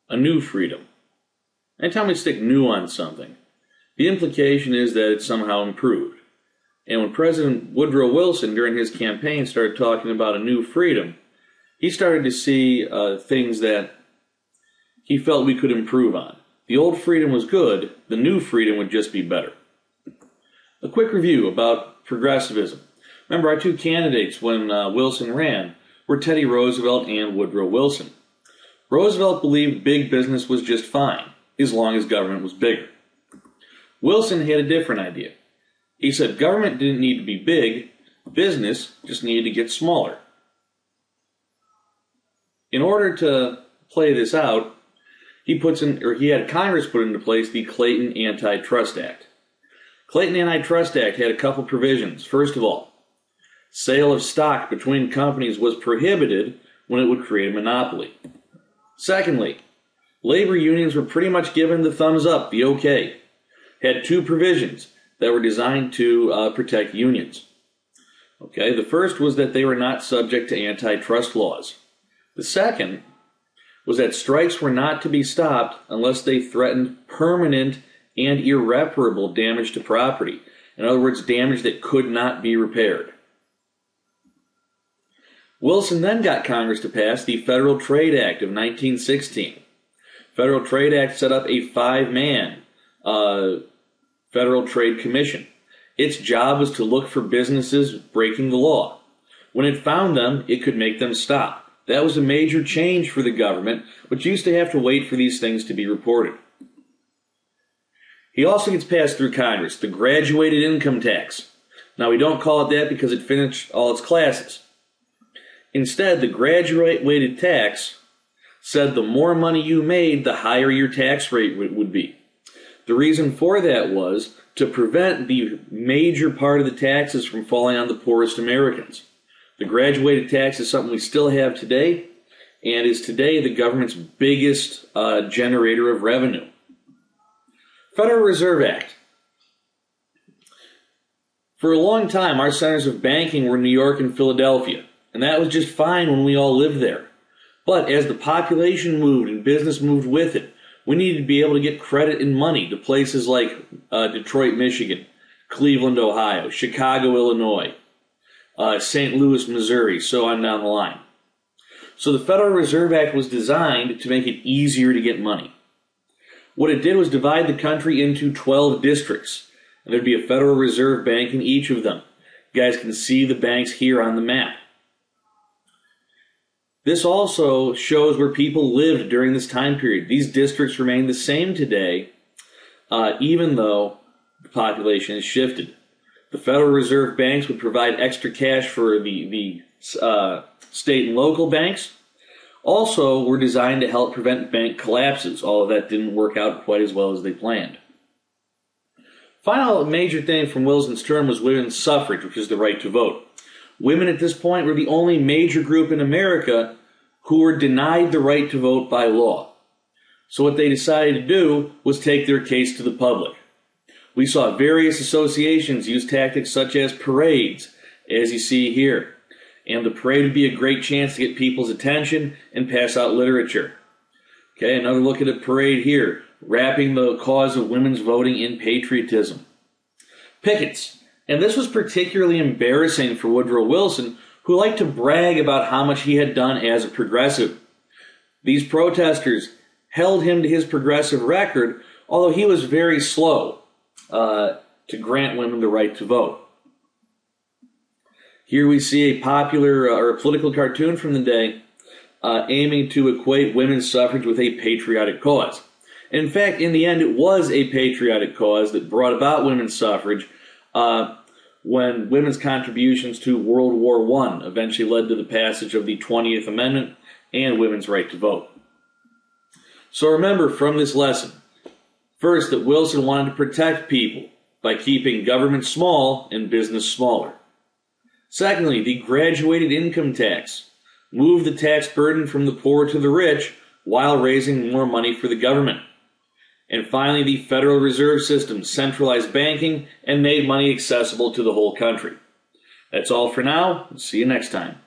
a new freedom. Anytime we stick new on something, the implication is that it's somehow improved. And when President Woodrow Wilson, during his campaign, started talking about a new freedom, he started to see things that he felt we could improve on. The old freedom was good, the new freedom would just be better. A quick review about progressivism. Remember, our two candidates when Wilson ran were Teddy Roosevelt and Woodrow Wilson. Roosevelt believed big business was just fine, as long as government was bigger. Wilson had a different idea. He said government didn't need to be big, business just needed to get smaller. In order to play this out, he had Congress put into place the Clayton Antitrust Act. Clayton Antitrust Act had a couple provisions. First of all, sale of stock between companies was prohibited when it would create a monopoly. Secondly, labor unions were pretty much given the thumbs up, the okay. Had two provisions that were designed to protect unions. Okay, the first was that they were not subject to antitrust laws. The second was that strikes were not to be stopped unless they threatened permanent and irreparable damage to property. In other words, damage that could not be repaired. Wilson then got Congress to pass the Federal Trade Act of 1916. Federal Trade Act set up a five-man Federal Trade Commission. Its job was to look for businesses breaking the law. When it found them, it could make them stop. That was a major change for the government, which used to have to wait for these things to be reported. He also gets passed through Congress, the graduated income tax. Now, we don't call it that because it finished all its classes. Instead, the graduated tax said the more money you made, the higher your tax rate would be. The reason for that was to prevent the major part of the taxes from falling on the poorest Americans. The graduated tax is something we still have today, and is today the government's biggest generator of revenue. Federal Reserve Act. For a long time, our centers of banking were New York and Philadelphia, and that was just fine when we all lived there. But as the population moved and business moved with it, we needed to be able to get credit and money to places like Detroit, Michigan, Cleveland, Ohio, Chicago, Illinois, St. Louis, Missouri, so on down the line. So the Federal Reserve Act was designed to make it easier to get money. What it did was divide the country into 12 districts, and there'd be a Federal Reserve Bank in each of them. You guys can see the banks here on the map. This also shows where people lived during this time period. These districts remain the same today, even though the population has shifted. The Federal Reserve banks would provide extra cash for the state and local banks. Also, were designed to help prevent bank collapses, although that didn't work out quite as well as they planned. Final major thing from Wilson's term was women's suffrage, which is the right to vote. Women at this point were the only major group in America who were denied the right to vote by law. So what they decided to do was take their case to the public. We saw various associations use tactics such as parades, as you see here. And the parade would be a great chance to get people's attention and pass out literature. Okay, another look at a parade here, wrapping the cause of women's voting in patriotism. Pickets. And this was particularly embarrassing for Woodrow Wilson, who liked to brag about how much he had done as a progressive. These protesters held him to his progressive record, although he was very slow to grant women the right to vote. Here we see a popular or a political cartoon from the day aiming to equate women's suffrage with a patriotic cause. In fact, in the end, it was a patriotic cause that brought about women's suffrage when women's contributions to World War I eventually led to the passage of the 20th Amendment and women's right to vote. So remember from this lesson, first, that Wilson wanted to protect people by keeping government small and business smaller. Secondly, the graduated income tax moved the tax burden from the poor to the rich while raising more money for the government. And finally, the Federal Reserve System centralized banking and made money accessible to the whole country. That's all for now. See you next time.